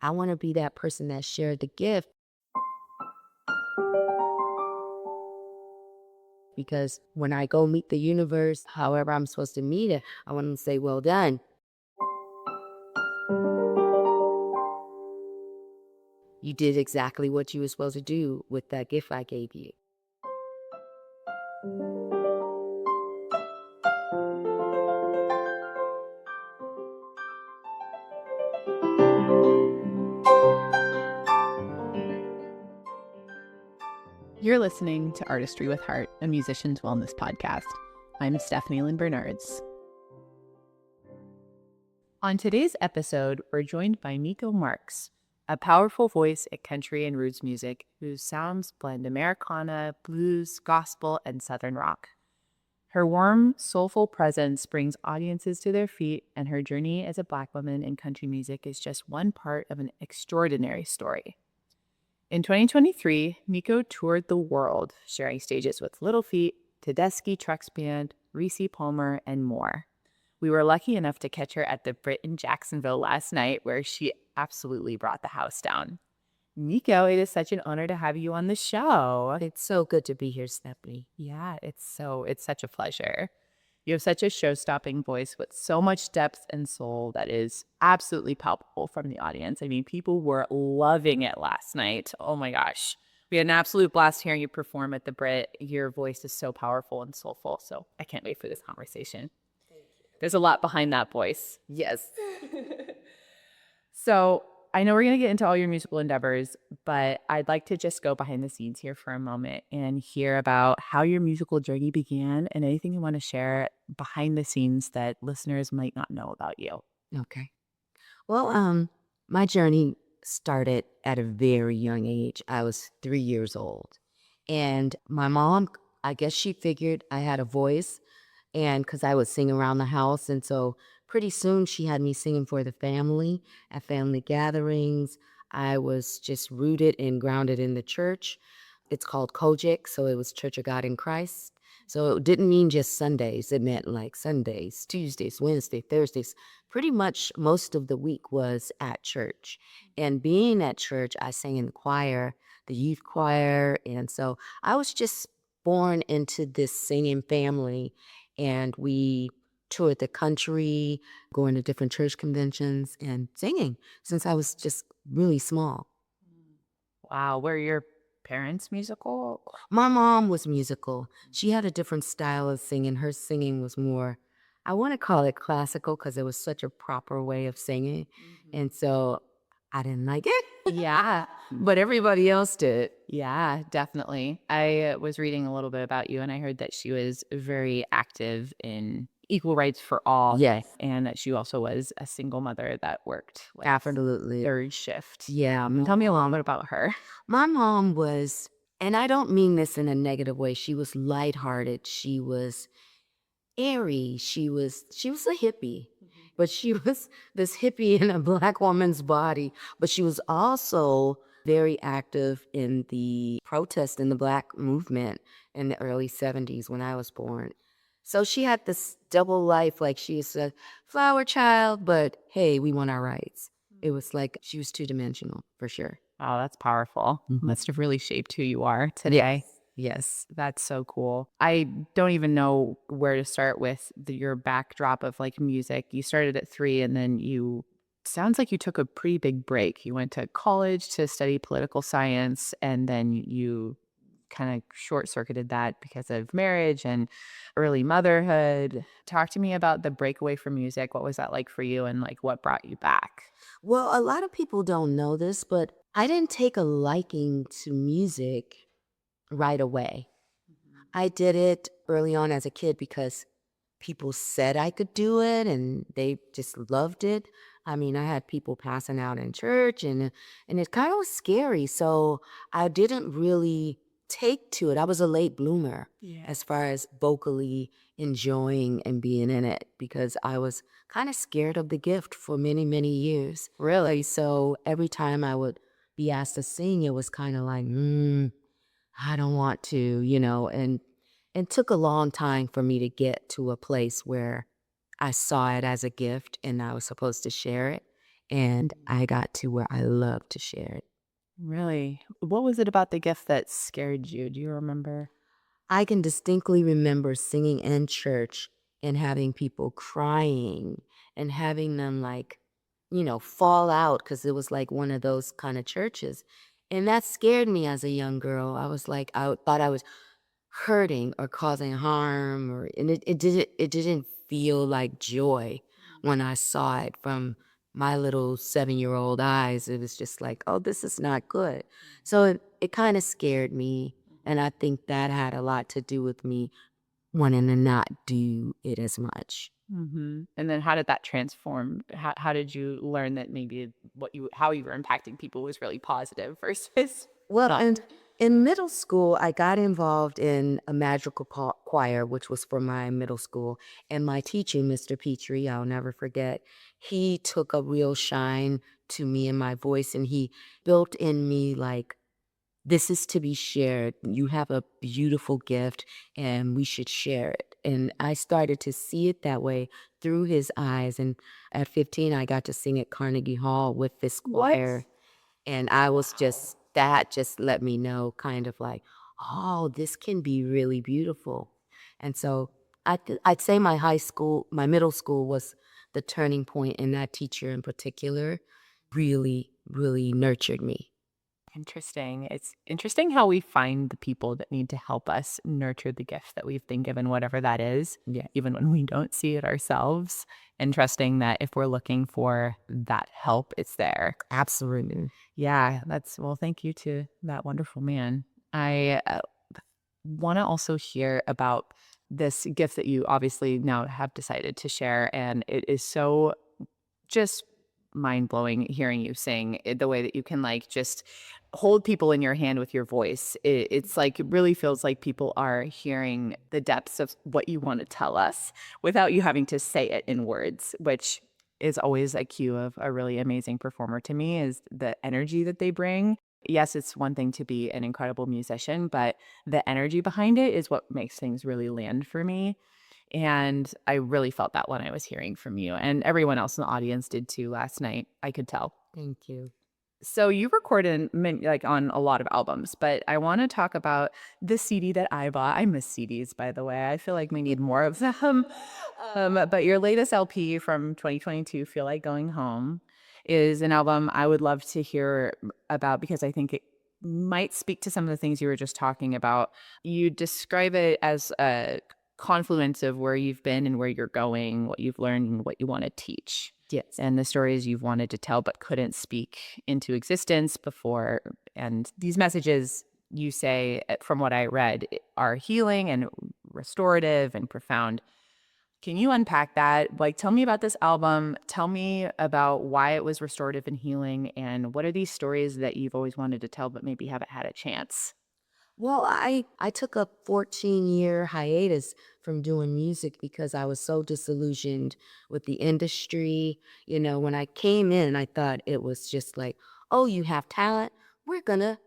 I want to be that person that shared the gift, because when I go meet the universe, however I'm supposed to meet it, I want them to say, well done. You did exactly what you were supposed to do with that gift I gave you. You're listening to Artistry with Heart, a musician's wellness podcast. I'm Stephanie Lynn Bernards. On today's episode, we're joined by Miko Marks, a powerful voice at country and roots music whose sounds blend Americana, blues, gospel, and Southern rock. Her warm, soulful presence brings audiences to their feet, and her journey as a Black woman in country music is just one part of an extraordinary story. In 2023, Miko toured the world, sharing stages with Little Feat, Tedeschi Trucks Band, Reese Palmer, and more. We were lucky enough to catch her at the Brit in Jacksonville last night, where she absolutely brought the house down. Miko, it is such an honor to have you on the show. It's so good to be here, Stephanie. Yeah, it's such a pleasure. You have such a show-stopping voice with so much depth and soul that is absolutely palpable from the audience. I mean, people were loving it last night. Oh my gosh. We had an absolute blast hearing you perform at the Brit. Your voice is so powerful and soulful, so I can't wait for this conversation. Thank you. There's a lot behind that voice. Yes. So I know we're going to get into all your musical endeavors, but I'd like to just go behind the scenes here for a moment and hear about how your musical journey began and anything you want to share behind the scenes that listeners might not know about you. Okay. Well, my journey started at a very young age. I was 3 years old. And my mom, I guess she figured I had a voice, and because I would sing around the house. And so pretty soon she had me singing for the family at family gatherings. I was just rooted and grounded in the church. It's called Kojic, so it was Church of God in Christ. So it didn't mean just Sundays. It meant like Sundays, Tuesdays, Wednesdays, Thursdays. Pretty much most of the week was at church. And being at church, I sang in the choir, the youth choir. And so I was just born into this singing family. And we toured the country, going to different church conventions and singing since I was just really small. Wow. Were your parents musical? My mom was musical. She had a different style of singing. Her singing was more, I want to call it classical because it was such a proper way of singing. And so I didn't like it, Yeah. but everybody else did. Yeah, definitely. I was reading a little bit about you and I heard that she was very active in equal rights for all. Yes, And that she also was a single mother that worked like absolutely. third shift. Yeah. Tell me a little bit about her. My mom was, and I don't mean this in a negative way, she was lighthearted. She was airy. She was a hippie, but she was this hippie in a Black woman's body. But she was also very active in the protest in the Black movement in the early 70s when I was born. So she had this double life, like she's a flower child, but hey, we want our rights. It was like she was two-dimensional for sure. Oh, that's powerful. Mhm. Must have really shaped who you are today. Yes. That's so cool. I don't even know where to start with your backdrop of like music. You started at 3 and then you sounds like you took a pretty big break. You went to college to study political science and then you kind of short circuited that because of marriage and early motherhood. Talk to me about the breakaway from music. What was that like for you and like what brought you back? Well, a lot of people don't know this, but I didn't take a liking to music right away. I did it early on as a kid because people said I could do it and they just loved it. I mean, I had people passing out in church and it kind of was scary. So I didn't really take to it. I was a late bloomer Yeah. as far as vocally enjoying and being in it because I was kind of scared of the gift for many, many years. Really. So every time I would be asked to sing, it was kind of like, I don't want to, and it took a long time for me to get to a place where I saw it as a gift and I was supposed to share it. and I got to where I love to share it. Really? What was it about the gift that scared you? Do you remember? I can distinctly remember singing in church and having people crying and having them like, fall out because it was like one of those kind of churches. And that scared me as a young girl. I was like, I thought I was hurting or causing harm and it didn't feel like joy when I saw it from my little 7-year-old eyes. It was just like, oh, this is not good. So it kind of scared me. And I think that had a lot to do with me wanting to not do it as much. And then how did that transform? How did you learn that maybe how you were impacting people was really positive versus Well, not? and in middle school, I got involved in a magical choir, which was for my middle school. And my teacher, Mr. Petrie, I'll never forget, he took a real shine to me and my voice, and he built in me like, this is to be shared. You have a beautiful gift, and we should share it. And I started to see it that way through his eyes. And at 15, I got to sing at Carnegie Hall with this What? choir. And I was just that just let me know kind of like, "Oh, this can be really beautiful." And so I'd say my middle school was the turning point, and that teacher in particular really, really nurtured me. Interesting. It's interesting how we find the people that need to help us nurture the gift that we've been given, whatever that is, Yeah, even when we don't see it ourselves, and trusting that if we're looking for that help, it's there. absolutely. Yeah, well, thank you to that wonderful man. I want to also hear about this gift that you obviously now have decided to share. And it is so just mind blowing hearing you sing the way that you can like just hold people in your hand with your voice. It's like it really feels like people are hearing the depths of what you want to tell us without you having to say it in words, which is always a cue of a really amazing performer to me is the energy that they bring. Yes, it's one thing to be an incredible musician, but the energy behind it is what makes things really land for me. And I really felt that when I was hearing from you, and everyone else in the audience did too last night, I could tell. Thank you. So you recorded like on a lot of albums, but I want to talk about the CD that I bought. I miss CDs, by the way. I feel like we need more of them. But your latest LP from 2022, Feel Like Going Home, is an album I would love to hear about because I think it might speak to some of the things you were just talking about. You describe it as a confluence of where you've been and where you're going, what you've learned, and what you want to teach Yes. and the stories you've wanted to tell but couldn't speak into existence before. And these messages, you say, from what I read, are healing and restorative and profound. Can you unpack that? Like, tell me about this album. Tell me about why it was restorative and healing. And what are these stories that you've always wanted to tell but maybe haven't had a chance? Well, I took a 14-year hiatus from doing music because I was so disillusioned with the industry. When I came in, I thought it was just like, "Oh, you have talent. We're gonna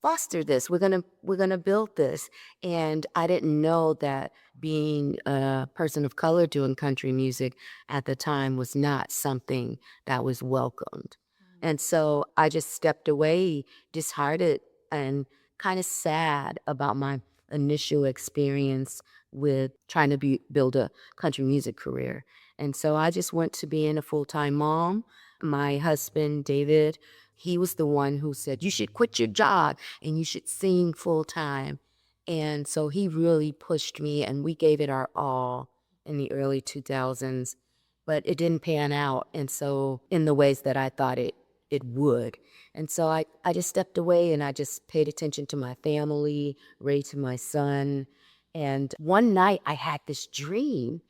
foster this. We're gonna build this." And I didn't know that being a person of color doing country music at the time was not something that was welcomed. And so I just stepped away, disheartened and kind of sad about my initial experience with trying to build a country music career. And so I just went to being a full-time mom. My husband, David, he was the one who said, "You should quit your job and you should sing full time." And so he really pushed me, and we gave it our all in the early 2000s, but it didn't pan out. And so, in the ways that I thought it would. And so I just stepped away and I just paid attention to my family, raised my son. And one night I had this dream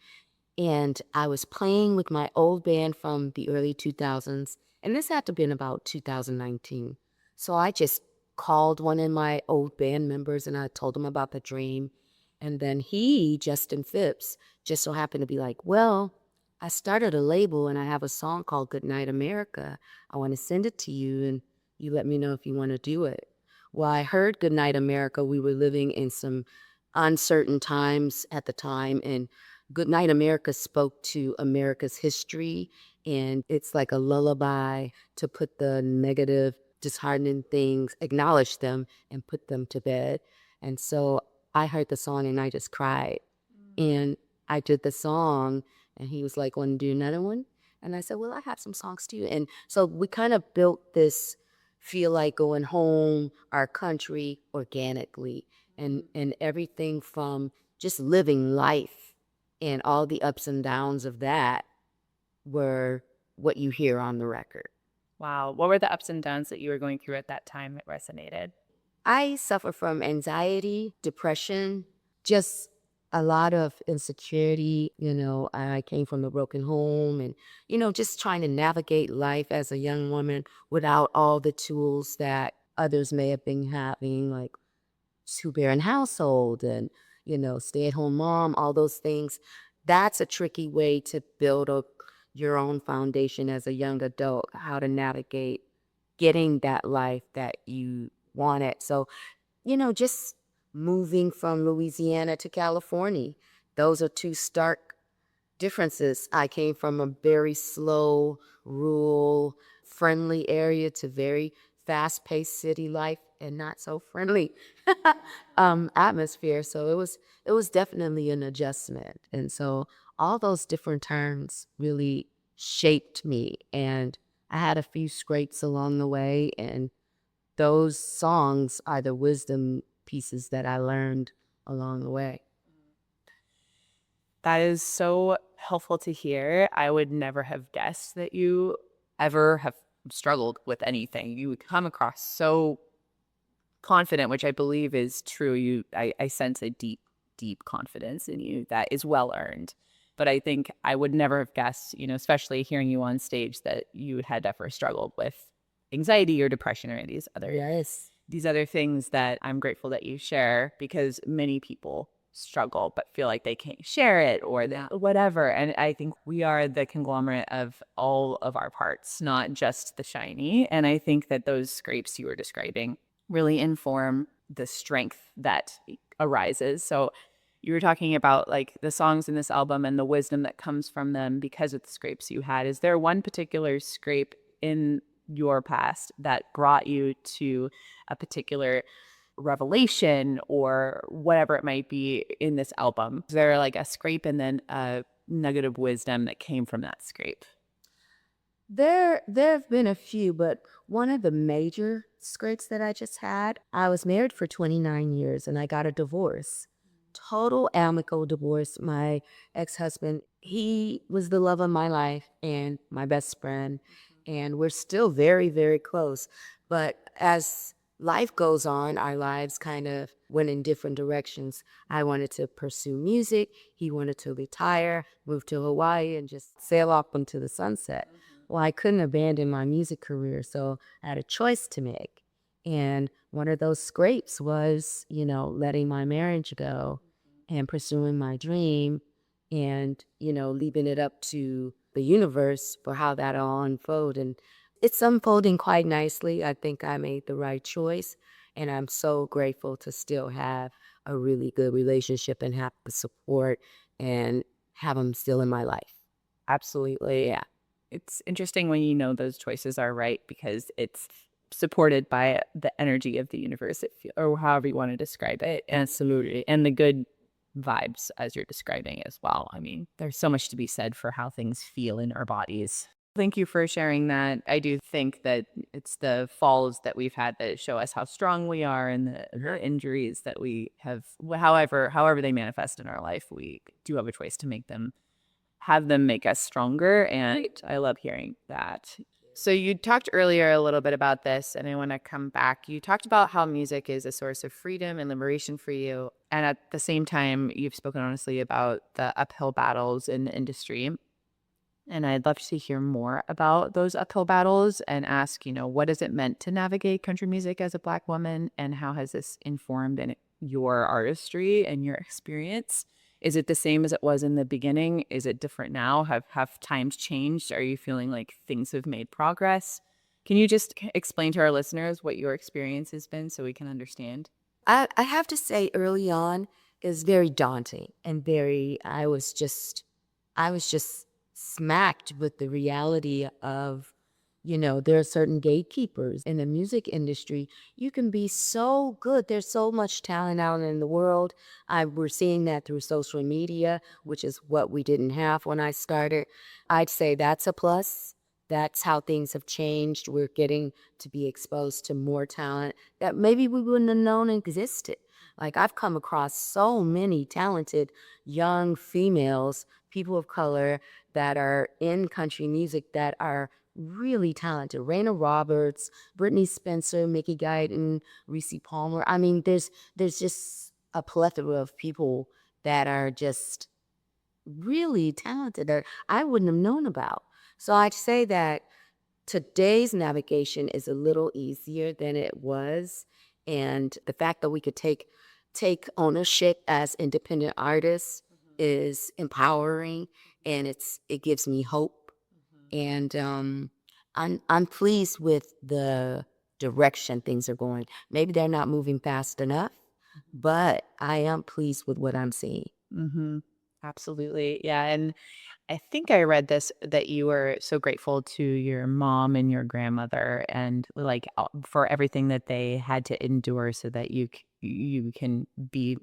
and I was playing with my old band from the early 2000s, and this had to have been about 2019. So I just called one of my old band members and I told him about the dream. And then Justin Phipps, just so happened to be like, "Well, I started a label and I have a song called Goodnight America. I want to send it to you and you let me know if you want to do it." Well, I heard Goodnight America. We were living in some uncertain times at the time, and Goodnight America spoke to America's history, and it's like a lullaby to put the negative, disheartening things, acknowledge them, and put them to bed. And so I heard the song and I just cried. And I did the song, and he was like, "Want to do another one?" And I said, "Well, I have some songs too." And so we kind of built this feel like going home, our country organically, and everything from just living life and all the ups and downs of that were what you hear on the record. Wow. What were the ups and downs that you were going through at that time that resonated? I suffer from anxiety, depression, just a lot of insecurity. I came from a broken home and, just trying to navigate life as a young woman without all the tools that others may have been having, like two-parent household and, stay-at-home mom, all those things. That's a tricky way to build up your own foundation as a young adult, how to navigate getting that life that you wanted. So, just moving from Louisiana to California, those are two stark differences. I came from a very slow, rural, friendly area to very fast-paced city life and not so friendly atmosphere. So it was definitely an adjustment. And so all those different turns really shaped me. And I had a few scrapes along the way, and those songs are the wisdom pieces that I learned along the way. That is so helpful to hear. I would never have guessed that you ever have struggled with anything. You would come across so confident, which I believe is true. I sense a deep, deep confidence in you that is well earned. But I think I would never have guessed, especially hearing you on stage, that you had ever struggled with anxiety or depression or Yes. these other things that I'm grateful that you share, because many people struggle but feel like they can't share it or whatever. And I think we are the conglomerate of all of our parts, not just the shiny. And I think that those scrapes you were describing really inform the strength that arises. So you were talking about like the songs in this album and the wisdom that comes from them because of the scrapes you had. Is there one particular scrape in your past that brought you to a particular revelation or whatever it might be in this album? Is there like a scrape and then a nugget of wisdom that came from that scrape? There have been a few, but one of the major scrapes that I just had, I was married for 29 years and I got a divorce. Total amicable divorce. My ex-husband, he was the love of my life and my best friend, and we're still very, very close. But as life goes on, our lives kind of went in different directions. I wanted to pursue music. He wanted to retire, move to Hawaii, and just sail off into the sunset. Well, I couldn't abandon my music career, so I had a choice to make. And one of those scrapes was, letting my marriage go and pursuing my dream and, leaving it up to the universe for how that all unfold. And it's unfolding quite nicely. I think I made the right choice. And I'm so grateful to still have a really good relationship and have the support and have them still in my life. Absolutely. Yeah. It's interesting when you know those choices are right because it's supported by the energy of the universe, or however you want to describe it. Absolutely. And the good vibes as you're describing as well. I mean, there's so much to be said for how things feel in our bodies. Thank you for sharing that. I do think that it's the falls that we've had that show us how strong we are, and the injuries that we have, however they manifest in our life, we do have a choice to have them make us stronger. And I love hearing that. So you talked earlier a little bit about this, and I want to come back. You talked about how music is a source of freedom and liberation for you. And at the same time, you've spoken honestly about the uphill battles in the industry. And I'd love to hear more about those uphill battles and ask, what has it meant to navigate country music as a Black woman? And how has this informed your artistry and your experience? Is it the same as it was in the beginning? Is it different now? Have times changed? Are you feeling like things have made progress? Can you just explain to our listeners what your experience has been so we can understand? I have to say early on, is very daunting and very I was just smacked with the reality of, there are certain gatekeepers in the music industry. You can be so good. There's so much talent out in the world. We're seeing that through social media, which is what we didn't have when I started. I'd say that's a plus. That's how things have changed. We're getting to be exposed to more talent that maybe we wouldn't have known existed. Like, I've come across so many talented young females, people of color that are in country music that are really talented. Raina Roberts, Brittany Spencer, Mickey Guyton, Reese Palmer. I mean, there's just a plethora of people that are just really talented that I wouldn't have known about. So I'd say that today's navigation is a little easier than it was, and the fact that we could take ownership as independent artists is empowering, and it gives me hope. And I'm pleased with the direction things are going. Maybe they're not moving fast enough, but I am pleased with what I'm seeing. Mm-hmm. Absolutely. Yeah. And I think I read this that you were so grateful to your mom and your grandmother and like for everything that they had to endure so that you can be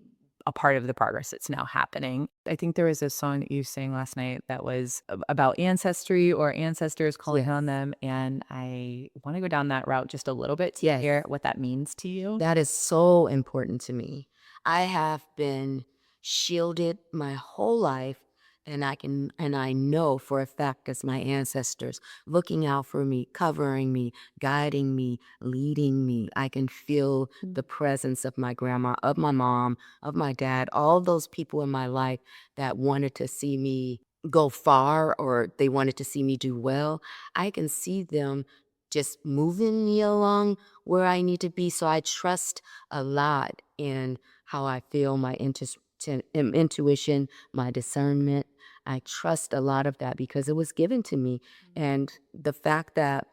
a part of the progress that's now happening. I think there was a song that you sang last night that was about ancestry or ancestors calling on Yes. them. And I want to go down that route just a little bit to Yes. hear what that means to you. That is so important to me. I have been shielded my whole life, and I know for a fact as my ancestors looking out for me, covering me, guiding me, leading me. I can feel the presence of my grandma, of my mom, of my dad, all those people in my life that wanted to see me go far or they wanted to see me do well. I can see them just moving me along where I need to be. So I trust a lot in how I feel, my intuition, my discernment. I trust a lot of that because it was given to me. And the fact that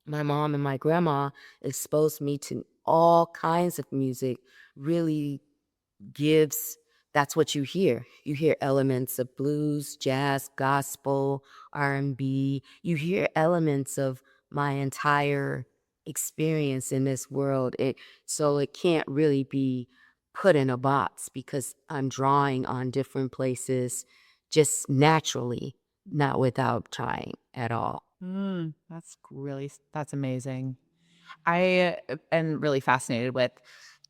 my mom and my grandma exposed me to all kinds of music really gives that's what you hear. You hear elements of blues, jazz, gospel, R&B. You hear elements of my entire experience in this world. So it can't really be put in a box because I'm drawing on different places just naturally, not without trying at all. That's amazing. I am really fascinated with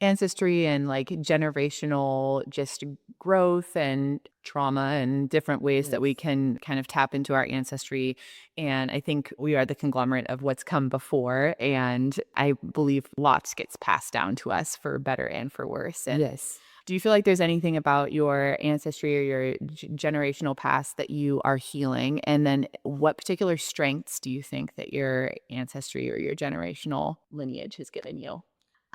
ancestry and like generational just growth and trauma and different ways that we Yes. can kind of tap into our ancestry. And I think we are the conglomerate of what's come before. And I believe lots gets passed down to us for better and for worse. And Yes. do you feel like there's anything about your ancestry or your generational past that you are healing? And then what particular strengths do you think that your ancestry or your generational lineage has given you?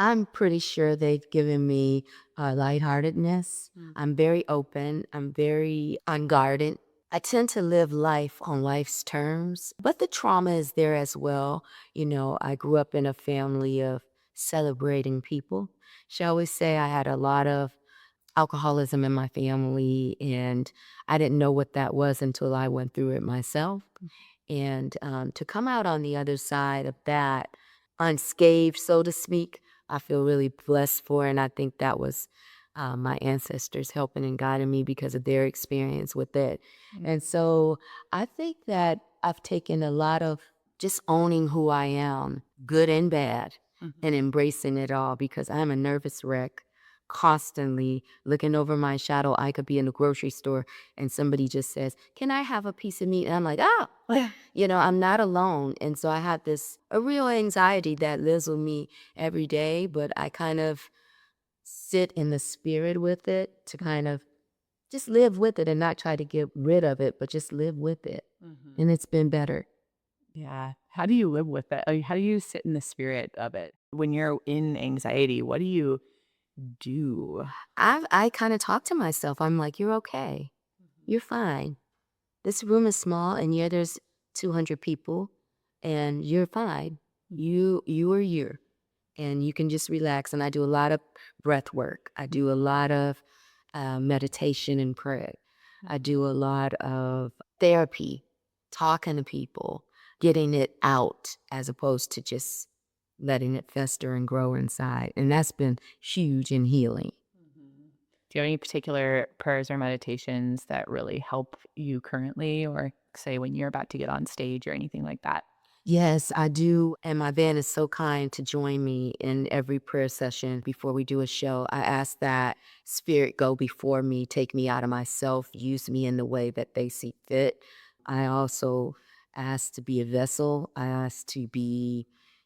I'm pretty sure they've given me lightheartedness. I'm very open. I'm very unguarded. I tend to live life on life's terms, but the trauma is there as well. I grew up in a family of celebrating people. She always say I had a lot of alcoholism in my family, and I didn't know what that was until I went through it myself. And to come out on the other side of that unscathed, so to speak, I feel really blessed for. And I think that was my ancestors helping and guiding me because of their experience with it. And so I think that I've taken a lot of just owning who I am, good and bad, and embracing it all because I'm a nervous wreck. Constantly looking over my shadow. I could be in the grocery store and somebody just says, "Can I have a piece of meat?" And I'm like, "Oh, I'm not alone." And so I had a real anxiety that lives with me every day, but I kind of sit in the spirit with it to kind of just live with it and not try to get rid of it, but just live with it. And it's been better. Yeah. How do you live with it? Like, how do you sit in the spirit of it? When you're in anxiety, what do you do? I kind of talk to myself. I'm like, "You're okay. You're fine. This room is small and yeah, there's 200 people and you're fine. You are you. And you can just relax." And I do a lot of breath work. I do a lot of meditation and prayer. I do a lot of therapy, talking to people, getting it out as opposed to just letting it fester and grow inside. And that's been huge in healing. Mhm. Do you have any particular prayers or meditations that really help you currently, or say when you're about to get on stage or anything like that? Yes, I do. And my band is so kind to join me in every prayer session before we do a show. I ask that spirit go before me, take me out of myself, use me in the way that they see fit. I also ask to be a vessel. I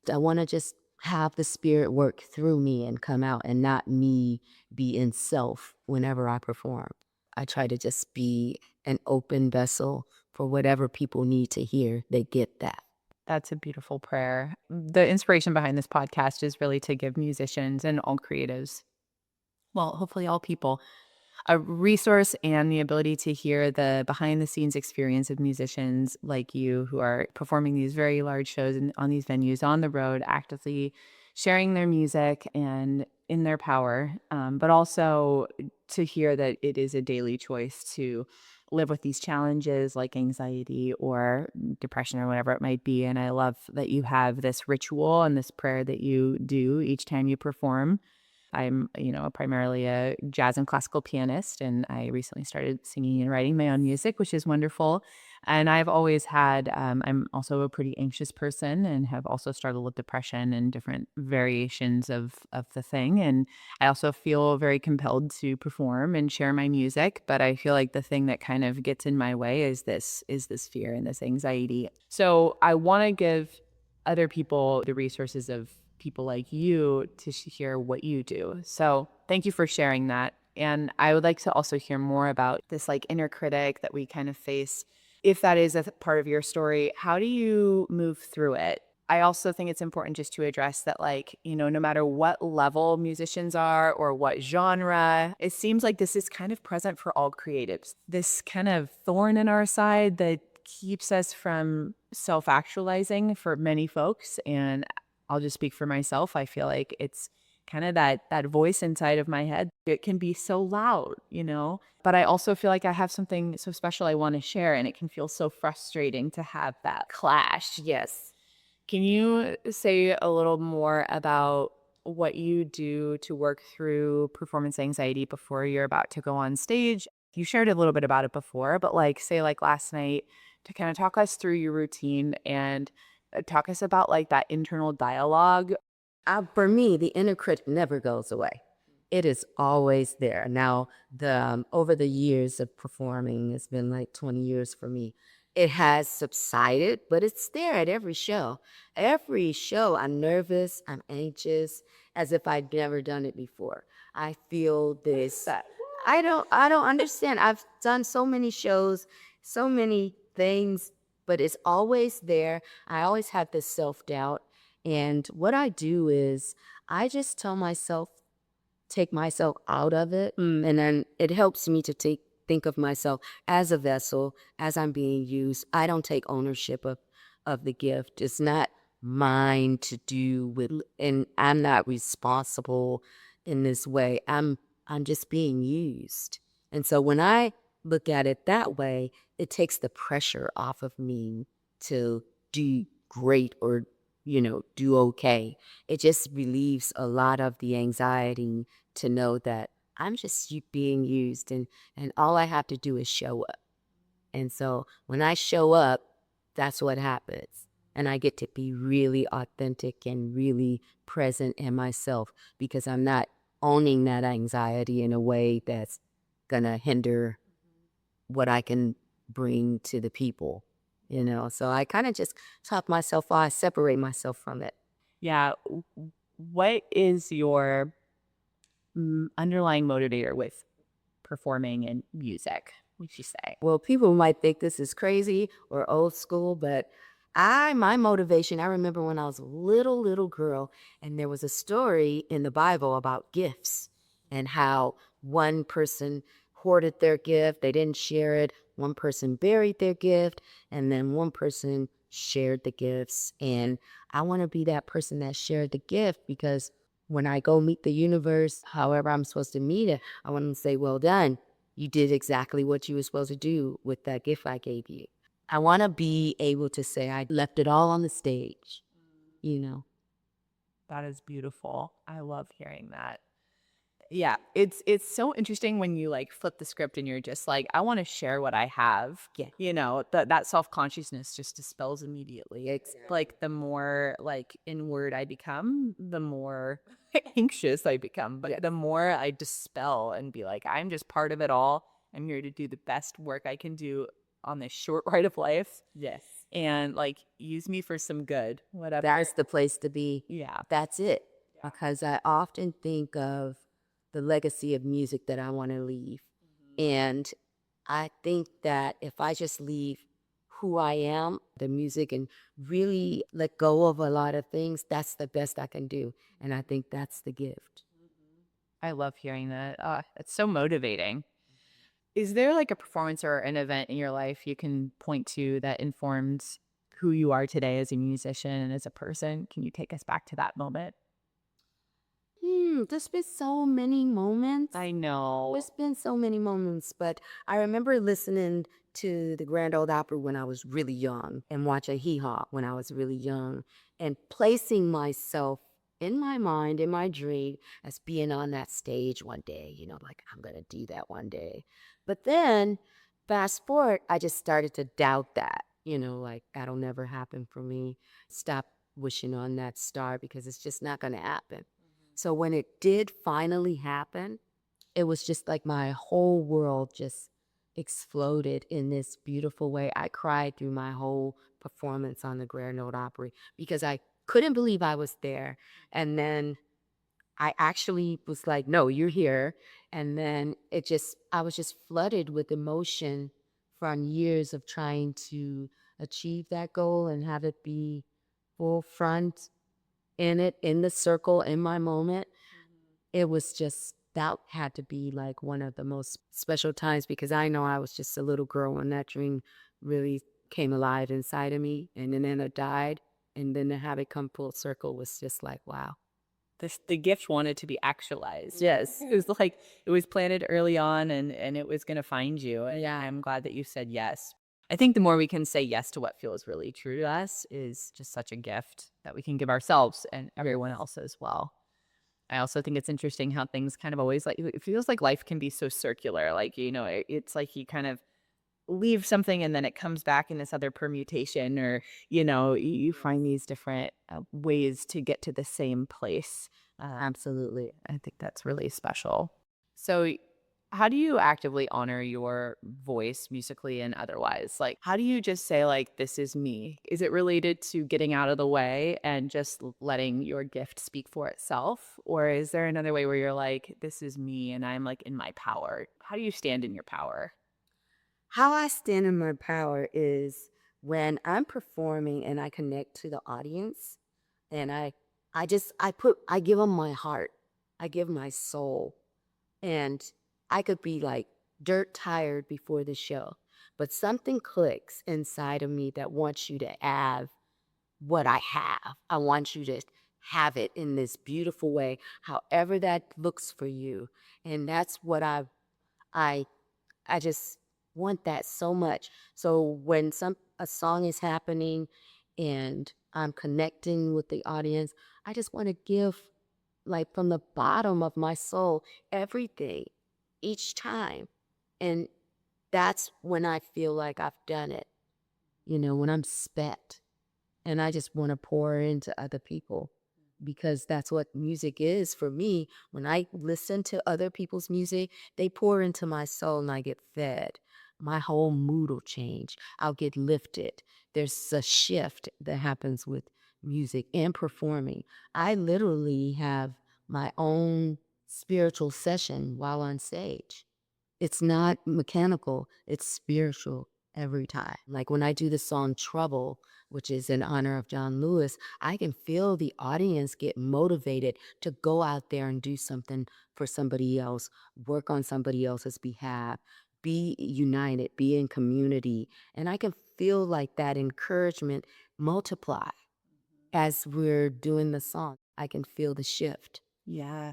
want to just have the spirit work through me and come out and not me be in self whenever I perform. I try to just be an open vessel for whatever people need to hear. They get that. That's a beautiful prayer. The inspiration behind this podcast is really to give musicians and all creatives, well, hopefully all people, a resource and the ability to hear the behind the scenes experience of musicians like you who are performing these very large shows and on these venues on the road, actively sharing their music and in their power, but also to hear that it is a daily choice to live with these challenges like anxiety or depression or whatever it might be. And I love that you have this ritual and this prayer that you do each time you perform. I'm, primarily a jazz and classical pianist, and I recently started singing and writing my own music, which is wonderful. And I've always had, I'm also a pretty anxious person and have also struggled with depression and different variations of the thing. And I also feel very compelled to perform and share my music, but I feel like the thing that kind of gets in my way is this fear and this anxiety. So I want to give other people the resources of people like you to hear what you do. So thank you for sharing that. And I would like to also hear more about this like inner critic that we kind of face. If that is a part of your story, how do you move through it? I also think it's important just to address that, like, no matter what level musicians are or what genre, it seems like this is kind of present for all creatives. This kind of thorn in our side that keeps us from self actualizing for many folks. And I'll just speak for myself. I feel like it's kind of that voice inside of my head. It can be so loud. But I also feel like I have something so special I want to share, and it can feel so frustrating to have that clash. Yes. Can you say a little more about what you do to work through performance anxiety before you're about to go on stage? You shared a little bit about it before, but like, say, like last night, to kind of talk us through your routine and talk us about like that internal dialogue. For me, the inner critic never goes away. It is always there. Now, over the years of performing, it's been like 20 years for me. It has subsided, but it's there at every show. Every show, I'm nervous, I'm anxious, as if I'd never done it before. I feel this. That I don't understand. I've done so many shows, so many things, but it's always there. I always have this self-doubt. And what I do is I just tell myself, take myself out of it. And then it helps me to think of myself as a vessel, as I'm being used. I don't take ownership of the gift. It's not mine to do with, and I'm not responsible in this way. I'm just being used. And so when I look at it that way, it takes the pressure off of me to do great or do okay. It just relieves a lot of the anxiety to know that I'm just being used, and all I have to do is show up. And so when I show up, that's what happens. And I get to be really authentic and really present in myself because I'm not owning that anxiety in a way that's going to hinder what I can bring to the people. So I kind of just top myself off, I separate myself from it. Yeah. What is your underlying motivator with performing and music, would you say? Well, people might think this is crazy or old school, but my motivation, I remember when I was a little girl, and there was a story in the Bible about gifts and how one person hoarded their gift, they didn't share it. One person buried their gift, and then one person shared the gifts. And I want to be that person that shared the gift because when I go meet the universe, however I'm supposed to meet it, I want them to say, well done. You did exactly what you were supposed to do with that gift I gave you. I want to be able to say I left it all on the stage, you know? That is beautiful. I love hearing that. Yeah, it's so interesting when you, like, flip the script and you're just like, "I wanna share what I have." Yeah, That self-consciousness just dispels immediately. It's exactly. like the more, like, inward I become, the more anxious I become, but Yes. the more I dispel and be like, "I'm just part of it all. I'm here to do the best work I can do on this short ride of life, Yes. and, like, use me for some good, whatever." That's the place to be. Yeah. That's it. Because I often think of the legacy of music that I want to leave. And I think that if I just leave who I am, the music, and really let go of a lot of things, that's the best I can do. And I think that's the gift. I love hearing that. It's so motivating. Is there like a performance or an event in your life you can point to that informed who you are today as a musician and as a person? Can you take us back to that moment? There's been so many moments. I know. There's been so many moments, but I remember listening to the Grand Ole Opry when I was really young and watching Hee Haw when I was really young and placing myself in my mind, in my dream, as being on that stage one day, like I'm going to do that one day. But then fast forward, I just started to doubt that, like that'll never happen for me. Stop wishing on that star because it's just not going to happen. So when it did finally happen, it was just like my whole world just exploded in this beautiful way. I cried through my whole performance on the Grand Ole Opry because I couldn't believe I was there. And then I actually was like, no, you're here. And then I was just flooded with emotion from years of trying to achieve that goal and have it be full front in the circle, in my moment. It was just that had to be like one of the most special times because I know I was just a little girl when that dream really came alive inside of me and then it died. And then to have it come full circle was just like, wow. The gift wanted to be actualized. Yes. It was like it was planted early on and it was gonna find you. And Yeah. I'm glad that you said yes. I think the more we can say yes to what feels really true to us is just such a gift that we can give ourselves and everyone else as well. I also think it's interesting how things kind of always like it feels like life can be so circular. Like, it's like you kind of leave something and then it comes back in this other permutation, or, you find these different ways to get to the same place. Absolutely. I think that's really special. So, how do you actively honor your voice musically and otherwise? Like, how do you just say, like, this is me? Is it related to getting out of the way and just letting your gift speak for itself? Or is there another way where you're like, this is me and I'm like in my power? How do you stand in your power? How I stand in my power is when I'm performing and I connect to the audience and I give them my heart. I give my soul. And I could be like dirt tired before the show, but something clicks inside of me that wants you to have what I have. I want you to have it in this beautiful way, however that looks for you. And that's what I I just want that so much. So when some a song is happening and I'm connecting with the audience, I just want to give like from the bottom of my soul everything each time. And that's when I feel like I've done it, when I'm spent and I just want to pour into other people because that's what music is for me. When I listen to other people's music, they pour into my soul and I get fed. My whole mood will change. I'll get lifted. There's a shift that happens with music and performing. I literally have my own spiritual session while on stage. It's not mechanical, it's spiritual every time. Like when I do the song Trouble, which is in honor of John Lewis, I can feel the audience get motivated to go out there and do something for somebody else, work on somebody else's behalf, be united, be in community. And I can feel like that encouragement multiply as we're doing the song. I can feel the shift. Yeah.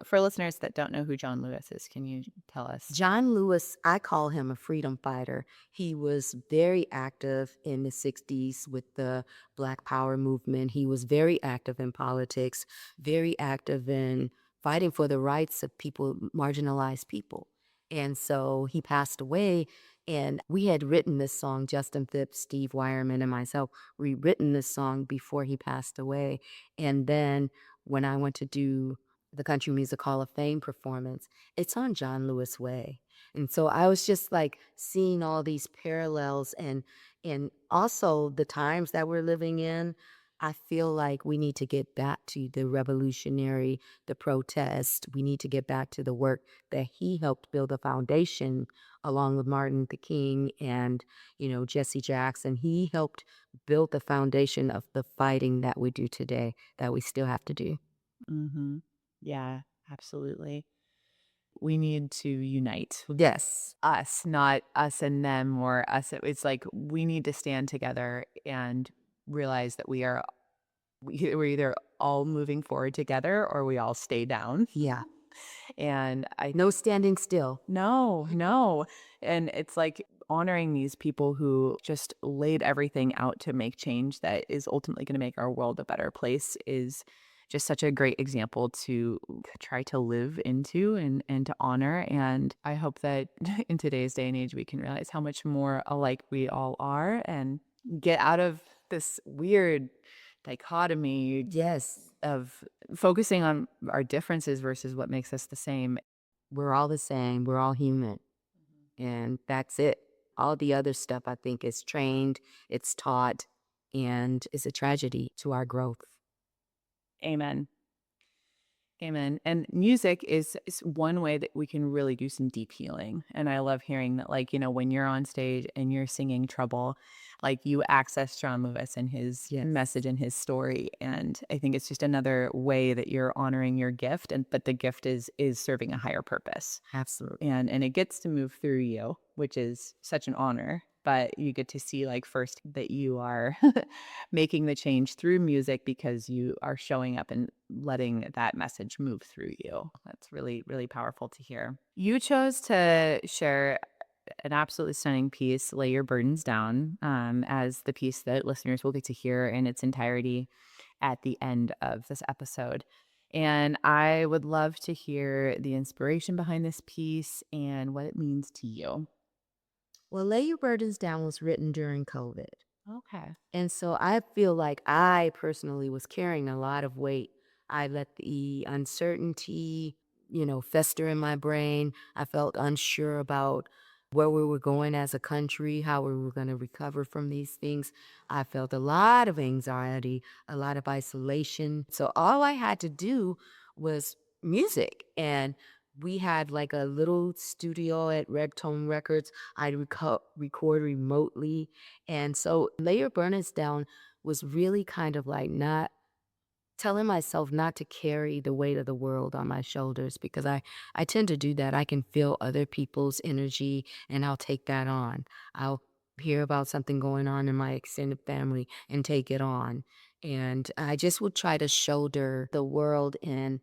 For listeners that don't know who John Lewis is, can you tell us? John Lewis, I call him a freedom fighter. He was very active in the 60s with the Black Power movement. He was very active in politics, very active in fighting for the rights of people, marginalized people. And so he passed away. And we had written this song, Justin Phipps, Steve Wireman, and myself, we written this song before he passed away. And then when I went to do the Country Music Hall of Fame performance, it's on John Lewis Way. And so I was just like seeing all these parallels and also the times that we're living in. I feel like we need to get back to the revolutionary, the protest. We need to get back to the work that he helped build a foundation along with Martin Luther King and, Jesse Jackson. He helped build the foundation of the fighting that we do today that we still have to do. Mm-hmm. Yeah, absolutely. We need to unite Yes. us, not us and them or us. It's like we need to stand together and realize that we're either all moving forward together or we all stay down. Yeah. And I No standing still. No, no. And it's like honoring these people who just laid everything out to make change that is ultimately going to make our world a better place is just such a great example to try to live into and to honor. And I hope that in today's day and age, we can realize how much more alike we all are and get out of this weird dichotomy Yes. of focusing on our differences versus what makes us the same. We're all the same. We're all human. And that's it. All the other stuff, I think, is trained, it's taught, and is a tragedy to our growth. Amen. Amen. And music is one way that we can really do some deep healing. And I love hearing that, like, when you're on stage and you're singing Trouble, like you access John Lewis and his Yes. message and his story. And I think it's just another way that you're honoring your gift. But the gift is serving a higher purpose. Absolutely. And it gets to move through you, which is such an honor. But you get to see, like, first that you are making the change through music because you are showing up and letting that message move through you. That's really, really powerful to hear. You chose to share an absolutely stunning piece, Lay Your Burdens Down, as the piece that listeners will get to hear in its entirety at the end of this episode. And I would love to hear the inspiration behind this piece and what it means to you. Well, Lay Your Burdens Down was written during COVID. Okay. And so I feel like I personally was carrying a lot of weight. I let the uncertainty, fester in my brain. I felt unsure about where we were going as a country, how we were going to recover from these things. I felt a lot of anxiety, a lot of isolation. So all I had to do was music. And we had like a little studio at Red Tone Records. I'd record remotely, and so Lay Your Burdens Down was really kind of like not telling myself not to carry the weight of the world on my shoulders because I tend to do that. I can feel other people's energy and I'll take that on. I'll hear about something going on in my extended family and take it on. And I just would try to shoulder the world. And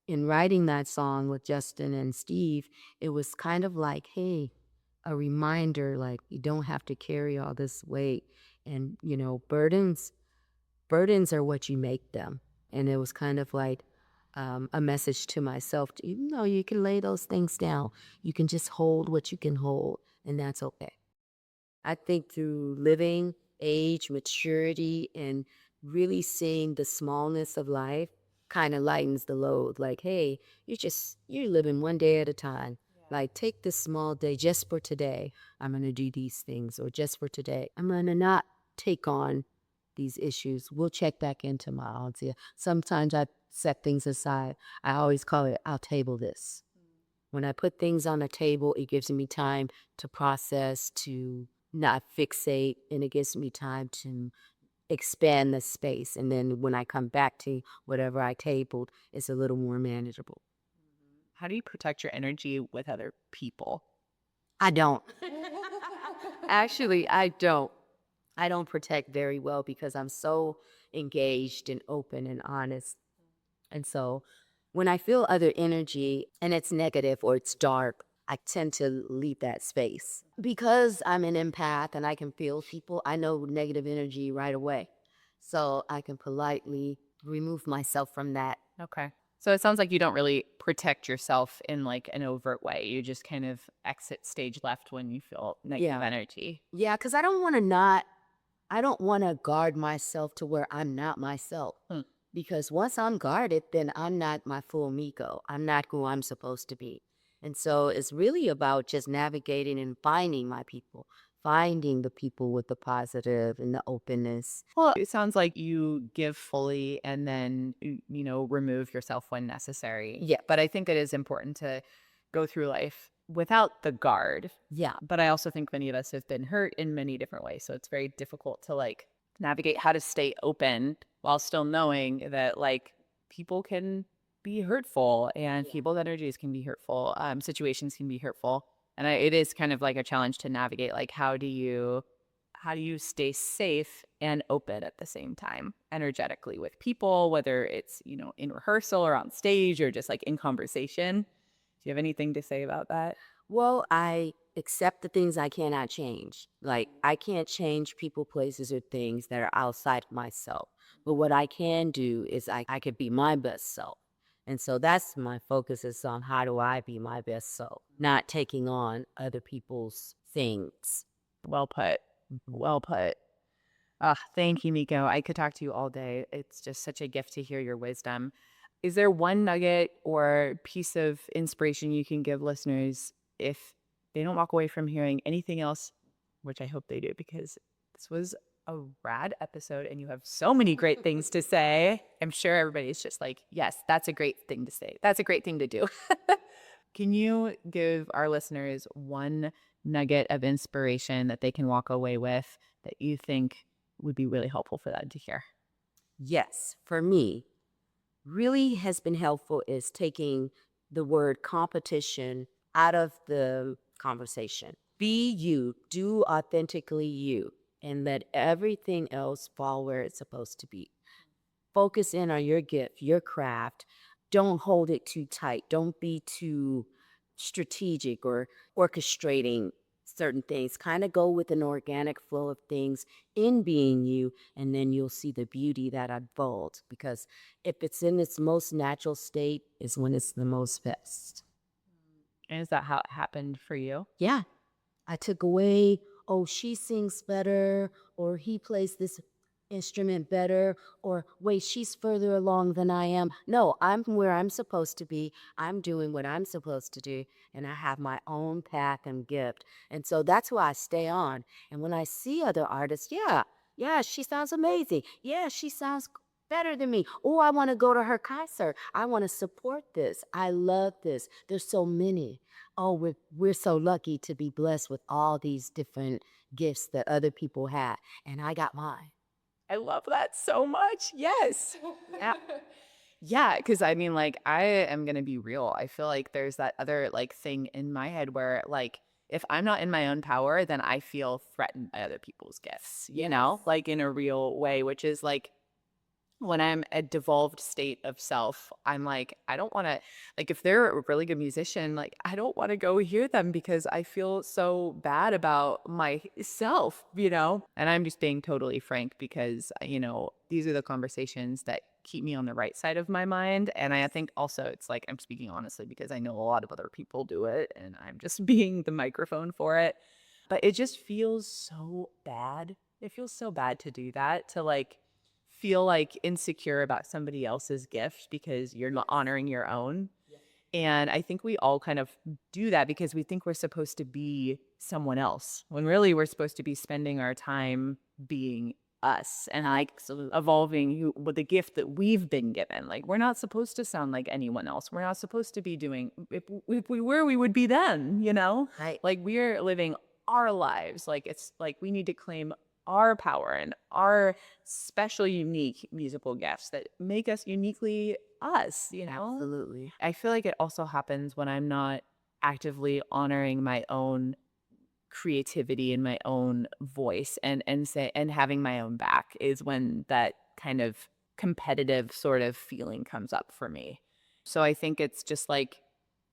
in writing that song with Justin and Steve, it was kind of like, hey, a reminder like you don't have to carry all this weight. And burdens are what you make them. And it was kind of like a message to myself, you can lay those things down. You can just hold what you can hold, and that's okay. I think through living, age, maturity, and really seeing the smallness of life kind of lightens the load. Like, hey, you're living one day at a time. Like, take this small day just for today. I'm going to do these things, or just for today. I'm going to not take on these issues. We'll check back in tomorrow. Yeah. Sometimes I set things aside. I always call it, I'll table this. When I put things on the table, it gives me time to process, to not fixate, and it gives me time to expand the space. And then when I come back to whatever I tabled, it's a little more manageable. How do you protect your energy with other people? I don't. Actually, I don't. I don't protect very well because I'm so engaged and open and honest. And so when I feel other energy and it's negative or it's dark, I tend to leave that space. Because I'm an empath and I can feel people, I know negative energy right away. So I can politely remove myself from that. Okay. So it sounds like you don't really protect yourself in like an overt way. You just kind of exit stage left when you feel negative Yeah. energy. Yeah, because I don't want to guard myself to where I'm not myself. Hmm. Because once I'm guarded, then I'm not my full Miko. I'm not who I'm supposed to be. And so it's really about just navigating and finding my people, finding the people with the positive and the openness. Well, it sounds like you give fully and then, remove yourself when necessary. Yeah. But I think it is important to go through life without the guard. Yeah. But I also think many of us have been hurt in many different ways. So it's very difficult to like navigate how to stay open while still knowing that like people can be hurtful and people's energies can be hurtful. Situations can be hurtful. And it is kind of like a challenge to navigate like how do you stay safe and open at the same time energetically with people, whether it's, in rehearsal or on stage or just like in conversation. Do you have anything to say about that? Well, I accept the things I cannot change. Like, I can't change people, places, or things that are outside of myself. But what I can do is I could be my best self. And so that's my focus is on how do I be my best self, not taking on other people's things. Well put. Mhm. Well put. Ah, thank you, Miko. I could talk to you all day. It's just such a gift to hear your wisdom. Is there one nugget or piece of inspiration you can give listeners if they don't walk away from hearing anything else, which I hope they do, because this was a rad episode and you have so many great things to say. I'm sure everybody's just like, yes, that's a great thing to say. That's a great thing to do. Can you give our listeners one nugget of inspiration that they can walk away with that you think would be really helpful for them to hear? Yes, for me, really has been helpful is taking the word competition out of the conversation. Be you, do authentically you, and let everything else fall where it's supposed to be. Focus in on your gift, your craft. Don't hold it too tight. Don't be too strategic or orchestrating certain things. Kind of go with an organic flow of things in being you, and then you'll see the beauty that unfolds. Because if it's in its most natural state, is when it's the most best. And is that how it happened for you? Yeah, I took away, oh, she sings better, or he plays this instrument better, or wait, she's further along than I am. No, I'm where I'm supposed to be. I'm doing what I'm supposed to do, and I have my own path and gift. And so that's who I stay on. And when I see other artists, yeah, she sounds amazing. Yeah, she sounds better than me. Oh, I want to go to her concert. I want to support this. I love this. There's so many. Oh, we're so lucky to be blessed with all these different gifts that other people had, and I got mine. I love that so much. Yes. Yeah. Yeah, because I mean, like, I am gonna be real. I feel like there's that other like thing in my head where like if I'm not in my own power, then I feel threatened by other people's gifts, Yes. like in a real way, which is like when I'm a devolved state of self, I'm like, I don't want to, like, if they're a really good musician, like, I don't want to go hear them because I feel so bad about myself, And I'm just being totally frank because, these are the conversations that keep me on the right side of my mind. And I think also it's like, I'm speaking honestly because I know a lot of other people do it and I'm just being the microphone for it. But it just feels so bad. It feels so bad to do that, to like, feel like insecure about somebody else's gift because you're not honoring your own. And I think we all kind of do that because we think we're supposed to be someone else when really we're supposed to be spending our time being us and like sort of evolving with the gift that we've been given. Like we're not supposed to sound like anyone else. We're not supposed to be doing, if we were, we would be them. Right. Like we're living our lives. Like it's like we need to claim our power and our special, unique musical gifts that make us uniquely us. Absolutely. I feel like it also happens when I'm not actively honoring my own creativity and my own voice and having my own back is when that kind of competitive sort of feeling comes up for me. So I think it's just like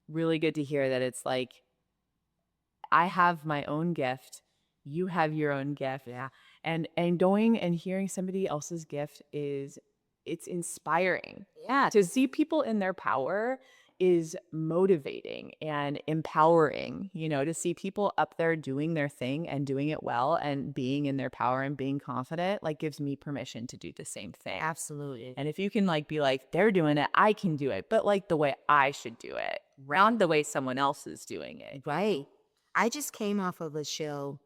really good to hear that it's like I have my own gift, you have your own gift. Yeah. And going and hearing somebody else's gift is it's inspiring. Yeah. To see people in their power is motivating and empowering, to see people up there doing their thing and doing it well and being in their power and being confident, like gives me permission to do the same thing. Absolutely. And if you can like be like, they're doing it, I can do it, but like the way I should do it, not the way someone else is doing it. Right. I just came off of a show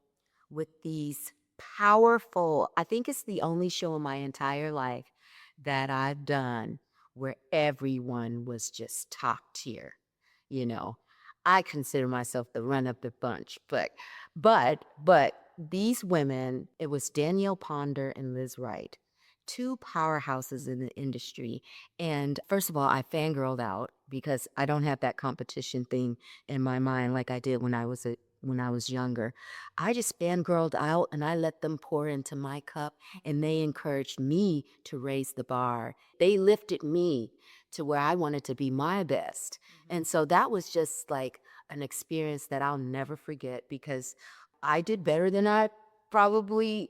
with these powerful, I think it's the only show in my entire life that I've done where everyone was just top tier. You know, I consider myself the run of the bunch, but these women, it was Danielle Ponder and Liz Wright, two powerhouses in the industry. And first of all, I fangirled out because I don't have that competition thing in my mind like I did when I was younger. I just fangirled out and I let them pour into my cup and they encouraged me to raise the bar. They lifted me to where I wanted to be my best. And so that was just like an experience that I'll never forget because I did better than I probably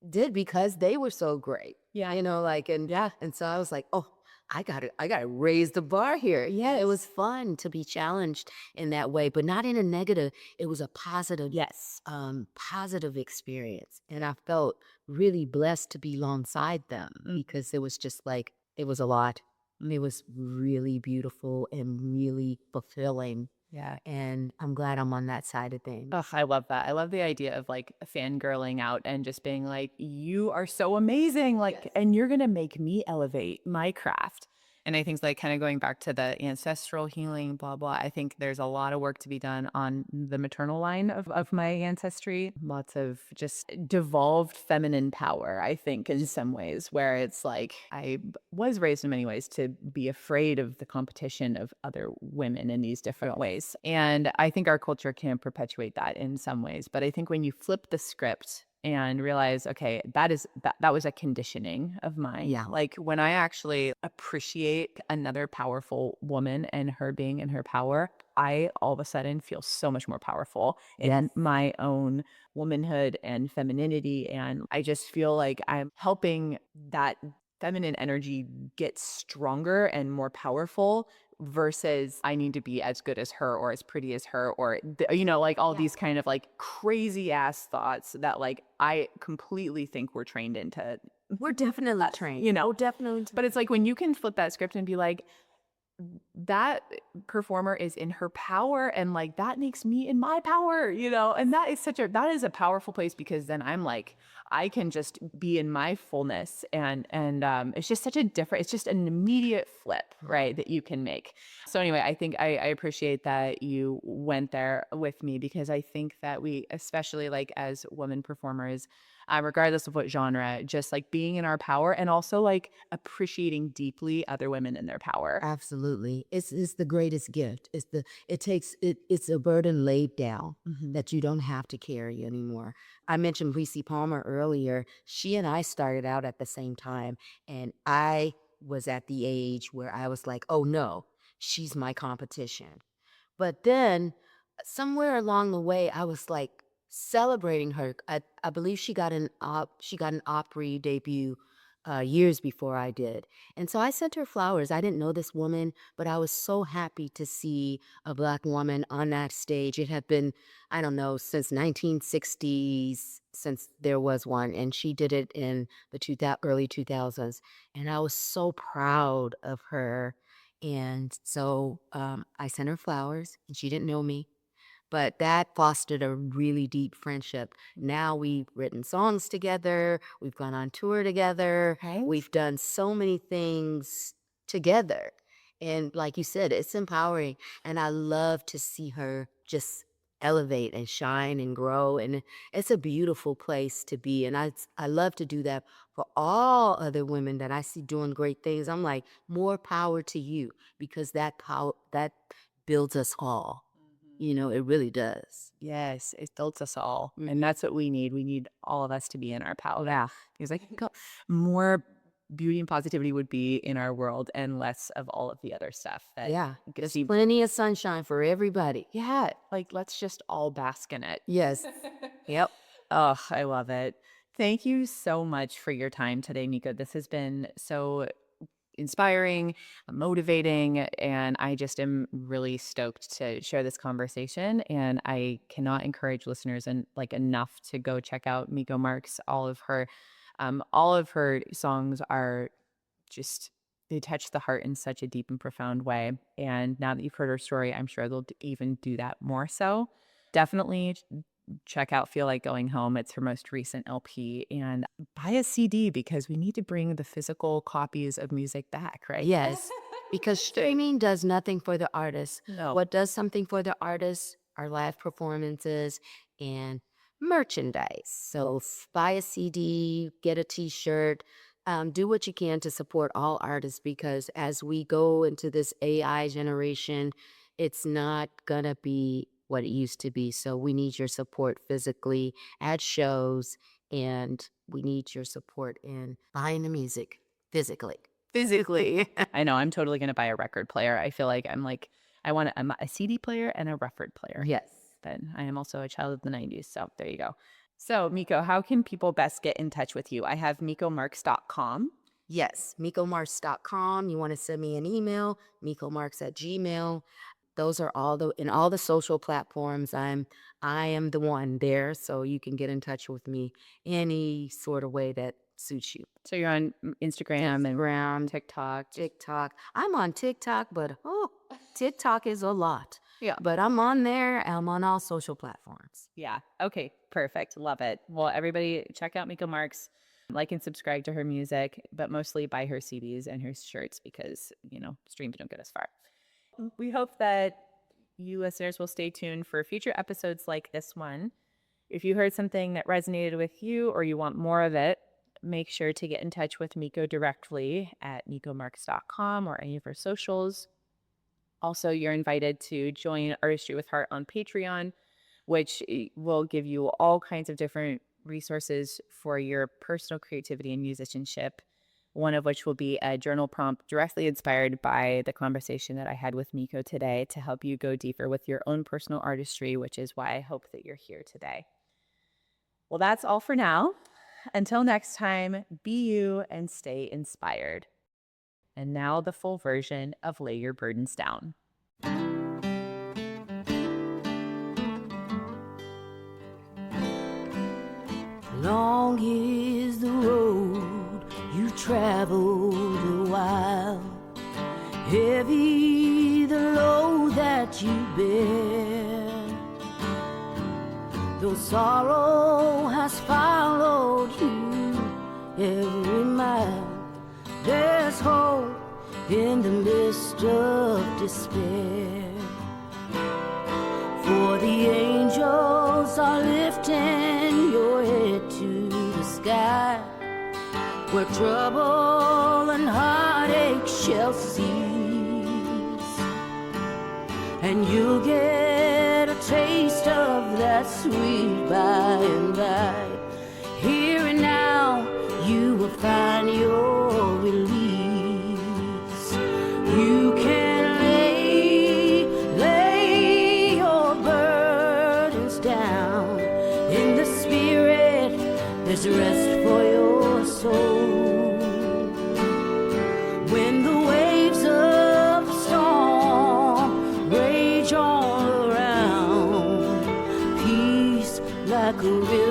did because they were so great. Yeah. And so I was like, oh, I gotta raise the bar here. Yeah, it was fun to be challenged in that way, but not in a negative. It was a positive, Yes. positive experience. And I felt really blessed to be alongside them because it was just like it was a lot. It was really beautiful and really fulfilling. Yeah. And I'm glad I'm on that side of things. Ugh, I love that. I love the idea of like fangirling out and just being like, you are so amazing. Like, and you're going to make me elevate my craft. And I think like kind of going back to the ancestral healing, blah, blah. I think there's a lot of work to be done on the maternal line of my ancestry. Lots of just devolved feminine power, I think, in some ways, where it's like was raised in many ways to be afraid of the competition of other women in these different ways. And I think our culture can perpetuate that in some ways. But I think when you flip the script and realize, okay, that was a conditioning of mine. Yeah. Like when I actually appreciate another powerful woman and her being in her power, I all of a sudden feel so much more powerful in my own womanhood and femininity. And I just feel like I'm helping that feminine energy get stronger and more powerful versus I need to be as good as her or as pretty as her or like all these kind of like crazy ass thoughts that like I completely think we're trained into. We're definitely trained. Definitely. But it's like when you can flip that script and be like, that performer is in her power and like that makes me in my power, and that is a powerful place because then I'm like I can just be in my fullness and it's just it's just an immediate flip, right, that you can make. So anyway, I think I appreciate that you went there with me because I think that we, especially like as women performers, regardless of what genre, just like being in our power and also like appreciating deeply other women in their power. Absolutely. It's the greatest gift. It's a burden laid down that you don't have to carry anymore. I mentioned Reese Palmer earlier. She and I started out at the same time, and I was at the age where I was like, oh no, she's my competition. But then somewhere along the way, I was like celebrating her. I believe she got an Opry debut years before I did. And so I sent her flowers. I didn't know this woman, but I was so happy to see a Black woman on that stage. It had been, I don't know, since 1960s, since there was one. And she did it in the early 2000s. And I was so proud of her. And so I sent her flowers, and she didn't know me. But that fostered a really deep friendship. Now we've written songs together. We've gone on tour together. Okay. We've done so many things together. And like you said, it's empowering. And I love to see her just elevate and shine and grow. And it's a beautiful place to be. And I love to do that for all other women that I see doing great things. I'm like, more power to you because that power, that builds us all. It really does. Yes, it builds us all. And that's what we need. We need all of us to be in our power. Yeah. Because I think more beauty and positivity would be in our world and less of all of the other stuff that Yeah, there's seem. plenty of sunshine for everybody. Yeah, like let's just all bask in it. Yes. Yep. Oh, I love it. Thank you so much for your time today, Miko. This has been so inspiring, motivating, and I just am really stoked to share this conversation. And I cannot encourage listeners and like enough to go check out Miko Marks. All of her songs are just they touch the heart in such a deep and profound way. And now that you've heard her story, I'm sure they'll even do that more so. Definitely check out Feel Like Going Home. It's her most recent LP. And buy a CD because we need to bring the physical copies of music back, right? Yes, because streaming does nothing for the artist. No. What does something for the artist are live performances and merchandise. So buy a CD, get a T-shirt, do what you can to support all artists because as we go into this AI generation, it's not gonna be what it used to be. So we need your support physically at shows, and we need your support in buying the music physically. Physically. I know. I'm totally going to buy a record player. I feel like I'm a CD player and a record player. Yes. But I am also a child of the 90s. So there you go. So, Miko, how can people best get in touch with you? I have mikomarks.com. Yes, mikomarks.com. You want to send me an email, mikomarks@gmail. Those are in all the social platforms. I am the one there, so you can get in touch with me any sort of way that suits you. So you're on Instagram and Instagram, TikTok. I'm on TikTok, but TikTok is a lot. Yeah. But I'm on there. I'm on all social platforms. Yeah. Okay. Perfect. Love it. Well, everybody check out Miko Marks. Like and subscribe to her music, but mostly buy her CDs and her shirts because, streams don't get us far. We hope that you listeners will stay tuned for future episodes like this one. If you heard something that resonated with you or you want more of it, make sure to get in touch with Miko directly at mikomarks.com or any of her socials. Also, you're invited to join Artistry with Heart on Patreon, which will give you all kinds of different resources for your personal creativity and musicianship. One of which will be a journal prompt directly inspired by the conversation that I had with Miko today to help you go deeper with your own personal artistry, which is why I hope that you're here today. Well, that's all for now. Until next time, be you and stay inspired. And now the full version of Lay Your Burdens Down. Long is the road you traveled a while, heavy the load that you bear. Though sorrow has followed you every mile, there's hope in the midst of despair. For the angels are lifting your head to the sky, where trouble and heartache shall cease, and you'll get a taste of that sweet by and by. Here and now you will find your release. You can lay your burdens down. In the spirit there's rest for your soul. When the waves of the storm rage all around, peace like a river